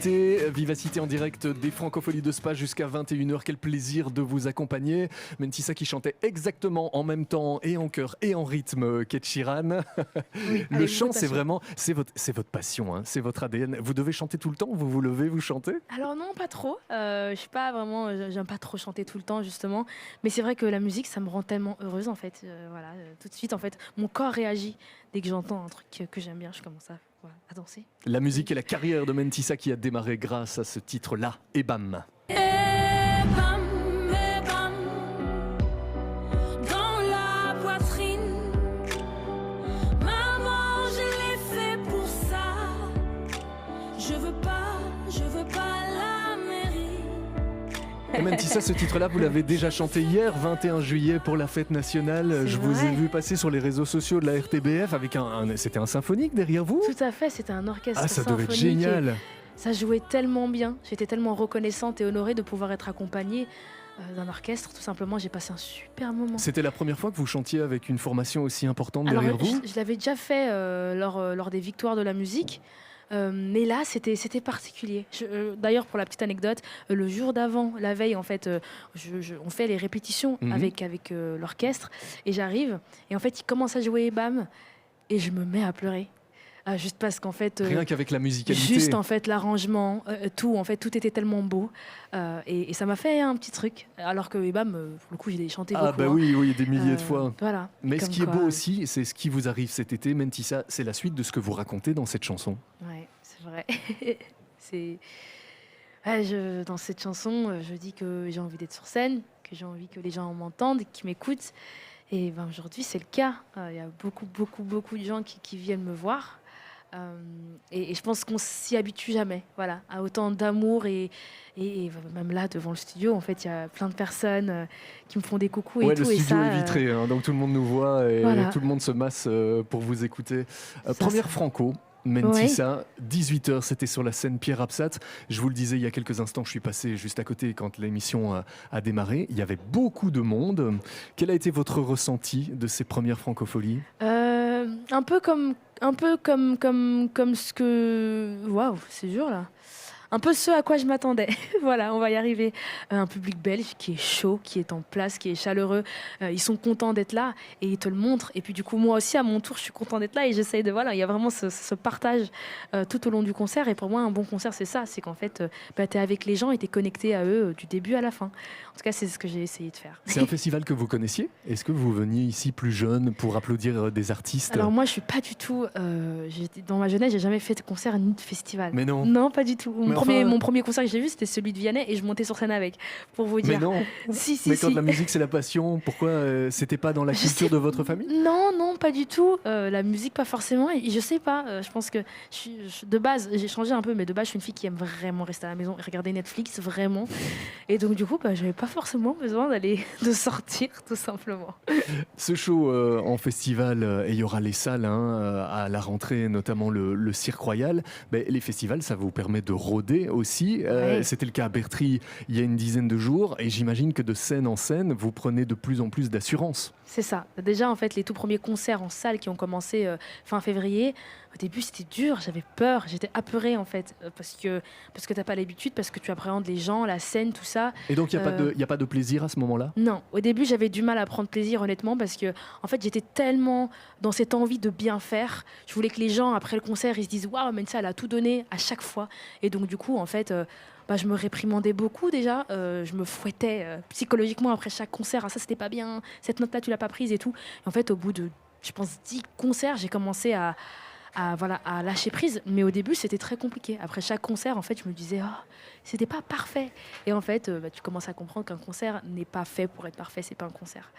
Vivacité en direct des Francopholies de Spa jusqu'à 21h. Quel plaisir de vous accompagner. Mentissa qui chantait exactement en même temps et en chœur et en rythme qu'Ed Sheeran. Oui, Le chant, c'est vraiment, c'est votre passion, hein, c'est votre ADN. Vous devez chanter tout le temps, vous vous levez, vous chantez? Alors non, pas trop. Je suis pas vraiment, j'aime pas trop chanter tout le temps justement. Mais c'est vrai que la musique, ça me rend tellement heureuse en fait. Voilà, tout de suite en fait, mon corps réagit dès que j'entends un truc que j'aime bien. Je commence à danser. La musique et la carrière de Mentissa qui a démarré grâce à ce titre-là, et bam. Et bam, dans la poitrine. Maman, je l'ai fait pour ça. Je veux pas la mairie. Et Mentissa, ce titre-là, vous l'avez déjà chanté hier, 21 juillet, pour la fête nationale. Je vous ai vu passer sur les réseaux sociaux de la RTBF avec c'était un symphonique derrière vous? Tout à fait, c'était un orchestre Ah, ça symphonique. devait être génial. Ça jouait tellement bien. J'étais tellement reconnaissante et honorée de pouvoir être accompagnée d'un orchestre. Tout simplement, j'ai passé un super moment. C'était la première fois que vous chantiez avec une formation aussi importante Alors, derrière vous? je l'avais déjà fait lors des victoires de la musique. Mais là, c'était particulier. D'ailleurs, pour la petite anecdote, le jour d'avant, la veille, en fait, on fait les répétitions avec l'orchestre. Et j'arrive, et en fait, il commence à jouer et bam, et je me mets à pleurer. Juste parce qu'en fait... Rien qu'avec la musicalité. Juste en fait, l'arrangement, tout était tellement beau. Et ça m'a fait un petit truc. Alors que Ebam, pour le coup, j'ai chanté beaucoup. Ah bah oui, des milliers de fois. Voilà. Mais ce Comme qui est quoi, beau aussi, c'est ce qui vous arrive cet été, Mentissa, c'est la suite de ce que vous racontez dans cette chanson. Ouais, c'est vrai. Dans cette chanson, je dis que j'ai envie d'être sur scène, que j'ai envie que les gens m'entendent, qu'ils m'écoutent. Et ben, aujourd'hui, c'est le cas. Il y a beaucoup de gens qui viennent me voir. Et je pense qu'on s'y habitue jamais, voilà, à autant d'amour et même là devant le studio, en fait, il y a plein de personnes qui me font des coucous et tout. Le studio et ça, est vitré, hein, donc tout le monde nous voit et voilà. tout le monde se masse pour vous écouter. Ça, Première Franco. Mentissa, 18h, c'était sur la scène Pierre Absat. Je vous le disais il y a quelques instants, je suis passé juste à côté quand l'émission a démarré. Il y avait beaucoup de monde. Quel a été votre ressenti de ces premières Francopholies? Un peu comme ce que... Waouh, c'est dur là. Un peu ce à quoi je m'attendais. Voilà, on va y arriver. Un public belge qui est chaud, qui est en place, qui est chaleureux. Ils sont contents d'être là et ils te le montrent. Et puis du coup, moi aussi, à mon tour, je suis content d'être là et j'essaye de... Voilà, il y a vraiment ce partage tout au long du concert. Et pour moi, un bon concert, c'est ça. C'est qu'en fait, tu es avec les gens et tu es connecté à eux du début à la fin. En tout cas, c'est ce que j'ai essayé de faire. C'est un festival que vous connaissiez? Est-ce que vous veniez ici plus jeune pour applaudir des artistes? Alors moi, je suis pas du tout... dans ma jeunesse, j'ai jamais fait de concert ni de festival. Mais non. Non, pas du tout. Mais Mon premier concert que j'ai vu, c'était celui de Vianney et je montais sur scène avec, pour vous dire. Mais non. Mais quand la musique c'est la passion, pourquoi c'était pas dans la culture de votre famille? Non, pas du tout. La musique, pas forcément. Et je sais pas. Je pense que de base, j'ai changé un peu, mais de base, je suis une fille qui aime vraiment rester à la maison et regarder Netflix, vraiment. Et donc du coup, j'avais pas forcément besoin de sortir, tout simplement. Ce show en festival, et il y aura les salles à la rentrée, notamment le Cirque Royal. Les festivals, ça vous permet de rôder aussi. Ouais. C'était le cas à Bertry il y a une dizaine de jours. Et j'imagine que de scène en scène, vous prenez de plus en plus d'assurance. C'est ça. Déjà, en fait, les tout premiers concerts en salle qui ont commencé fin février, au début, c'était dur. J'avais peur. J'étais apeurée, en fait, parce que t'as pas l'habitude, parce que tu appréhendes les gens, la scène, tout ça. Et donc, il n'y a pas de plaisir à ce moment-là? Non. Au début, j'avais du mal à prendre plaisir, honnêtement, parce que, en fait, j'étais tellement dans cette envie de bien faire. Je voulais que les gens, après le concert, ils se disent « Waouh, Mentissa, elle a tout donné à chaque fois. » Et donc, du coup, en fait... je me réprimandais beaucoup déjà, je me fouettais psychologiquement après chaque concert. Ah, ça c'était pas bien, cette note-là tu l'as pas prise et tout. Et en fait, au bout de, je pense, 10 concerts, j'ai commencé à lâcher prise. Mais au début, c'était très compliqué. Après chaque concert, en fait, je me disais, c'était pas parfait. Et en fait, tu commences à comprendre qu'un concert n'est pas fait pour être parfait, c'est pas un concert.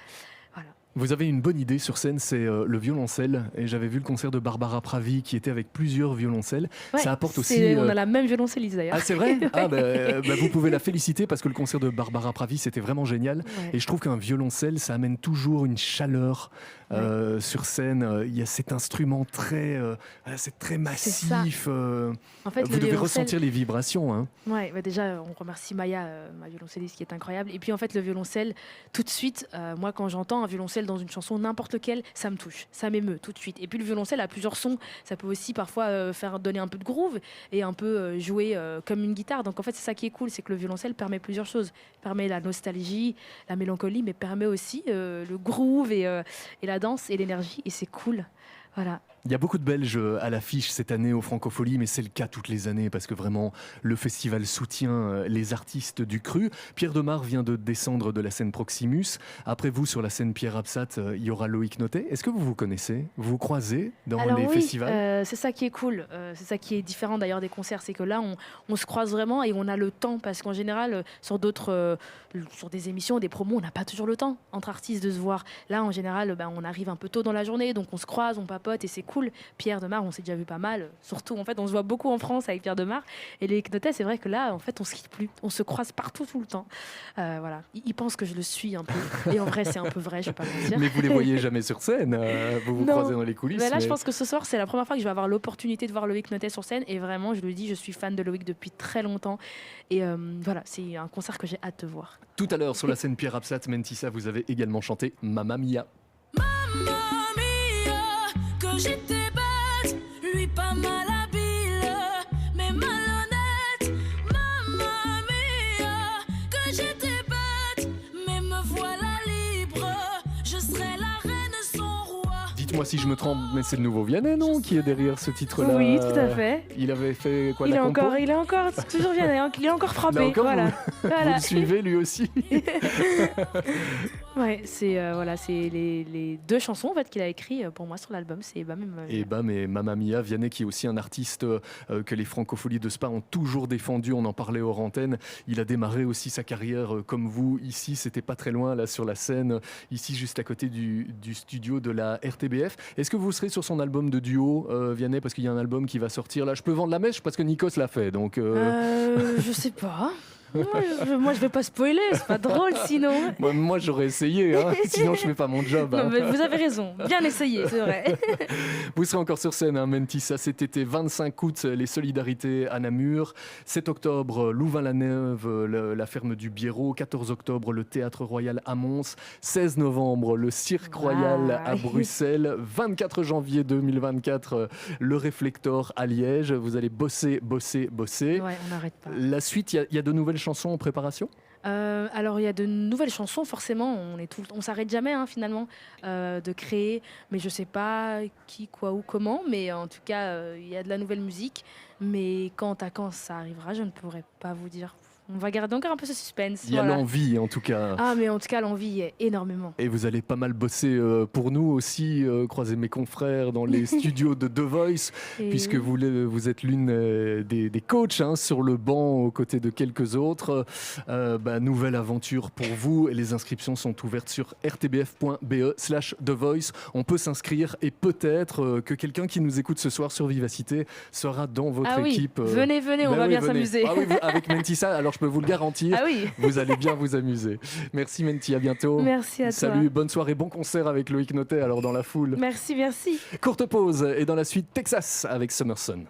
Voilà. Vous avez une bonne idée sur scène, c'est le violoncelle. Et j'avais vu le concert de Barbara Pravi qui était avec plusieurs violoncelles. Ouais, ça apporte aussi... On a la même violoncelliste d'ailleurs. Ah, c'est vrai? Vous pouvez la féliciter parce que le concert de Barbara Pravi, c'était vraiment génial. Ouais. Et je trouve qu'un violoncelle, ça amène toujours une chaleur sur scène. Il y a cet instrument c'est très massif. En fait, Vous devez ressentir les vibrations. Hein. Ouais, déjà, on remercie Maya, ma violoncelliste, qui est incroyable. Et puis, en fait, le violoncelle, tout de suite, moi, quand j'entends un violoncelle dans une chanson, n'importe lequel, ça me touche, ça m'émeut tout de suite. Et puis, le violoncelle a plusieurs sons. Ça peut aussi parfois faire donner un peu de groove et un peu jouer comme une guitare. Donc, en fait, c'est ça qui est cool, c'est que le violoncelle permet plusieurs choses. Il permet la nostalgie, la mélancolie, mais permet aussi le groove et la danse et l'énergie. Et c'est cool. Voilà. Il y a beaucoup de Belges à l'affiche cette année au Francophonie, mais c'est le cas toutes les années parce que vraiment le festival soutient les artistes du cru. Pierre Demar vient de descendre de la scène Proximus. Après vous, sur la scène Pierre Absat, il y aura Loïc Notet. Est-ce que vous vous connaissez? Vous vous croisez dans les festivals? C'est ça qui est cool. C'est ça qui est différent d'ailleurs des concerts. C'est que là, on se croise vraiment et on a le temps parce qu'en général, sur des émissions, des promos, on n'a pas toujours le temps entre artistes de se voir. Là, en général, on arrive un peu tôt dans la journée, donc on se croise, on papote et c'est cool. Pierre Demar, on s'est déjà vu pas mal. Surtout, en fait, on se voit beaucoup en France avec Pierre Demar. Et les Notet, c'est vrai que là, en fait, on se quitte plus. On se croise partout, tout le temps. Voilà. Ils pensent que je le suis un peu. Et en vrai, c'est un peu vrai, je vais pas mentir. Mais vous les voyez jamais sur scène. Vous vous croisez dans les coulisses. Là, je pense que ce soir, c'est la première fois que je vais avoir l'opportunité de voir Loïc Notet sur scène. Et vraiment, je le dis, je suis fan de Loïc depuis très longtemps. Et voilà, c'est un concert que j'ai hâte de voir. Tout à l'heure, sur la scène Pierre Absat, Mentissa, vous avez également chanté Mamma Mia. Mamma mia, que j'étais bête, lui pas mal habile, mais malhonnête. Mamma mia, que j'étais bête, mais me voilà libre, je serai la reine son roi. Dites-moi si je me trompe, mais c'est le nouveau Vianney, non, qui est derrière ce titre-là? Oui, tout à fait. Il avait fait quoi, Il la est compo? encore toujours Vianney, il est encore frappé. Là encore, voilà. vous le suivez lui aussi? Ouais, c'est les deux chansons en fait qu'il a écrit pour moi sur l'album, c'est Bam et Mamma Mia. Et Mamma Mia, Vianney qui est aussi un artiste que les Francopholies de Spa ont toujours défendu, on en parlait hors antenne. Il a démarré aussi sa carrière comme vous ici, c'était pas très loin là sur la scène, ici juste à côté du studio de la RTBF. Est-ce que vous serez sur son album de duo, Vianney, parce qu'il y a un album qui va sortir là? Je peux vendre la mèche parce que Nikos l'a fait, donc. Je sais pas. Moi, je vais pas spoiler, c'est pas drôle sinon. Moi j'aurais essayé, hein, sinon je fais pas mon job. Non, Hein. mais vous avez raison, bien essayé, c'est vrai. Vous serez encore sur scène, hein, Mentissa, cet été, 25 août, les Solidarités à Namur, 7 octobre, Louvain-la-Neuve, la ferme du Biérot, 14 octobre, le Théâtre Royal à Mons, 16 novembre, le Cirque Royal à Bruxelles, 24 janvier 2024, le Réflector à Liège. Vous allez bosser. Ouais, on n'arrête pas. La suite, il y a de nouvelles chansons en préparation? Alors il y a de nouvelles chansons, forcément, on s'arrête jamais finalement de créer, mais je sais pas qui, quoi ou comment, mais en tout cas il y a de la nouvelle musique, mais quand ça arrivera, je ne pourrais pas vous dire. On va garder encore un peu ce suspense. Il y a l'envie en tout cas. Ah mais en tout cas l'envie est énormément. Et vous allez pas mal bosser pour nous aussi, croiser mes confrères dans les studios de The Voice, puisque vous êtes l'une des coachs sur le banc aux côtés de quelques autres. Nouvelle aventure pour vous et les inscriptions sont ouvertes sur rtbf.be/The Voice. On peut s'inscrire et peut-être que quelqu'un qui nous écoute ce soir sur Vivacité sera dans votre équipe. Venez, on va bien s'amuser. Ah oui, avec Mentissa, alors je peux vous le garantir, vous allez bien vous amuser. Merci Menti, à bientôt. Merci à toi. Salut, bonne soirée, bon concert avec Loïc Notet alors dans la foule. Merci. Courte pause et dans la suite Texas avec Summerson.